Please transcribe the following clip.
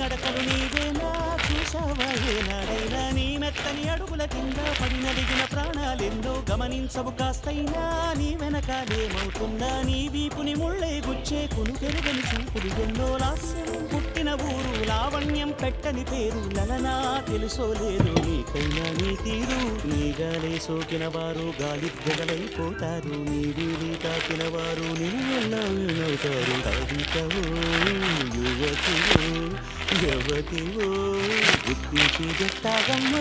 నడకలు నీవేనా చూసావా ఏనాడైనా నీ మెత్తని అడుగుల కింద పడి నలిగిన ప్రాణాలెందో గమనించవు కాస్తైనా నీ వెనకాలేమవుతుందా నీ వీపుని ముళ్ళే గుచ్చే కునుకెరుగని చూపుడు ఎన్నో లాస్యం పుట్టిన ఊరు లావణ్యం పెట్టని పేరు లలనా తెలుసో లేదు నీకైనా నీ తీరు నీ గాలే సోకిన వారు గాలి గగలైపోతారు నీ వీధి తాకిన వారు నిన్నెల్లా వినవుతారు కవితవో యువతివో యువతివో బుద్ధికి జట్టాగమ్మ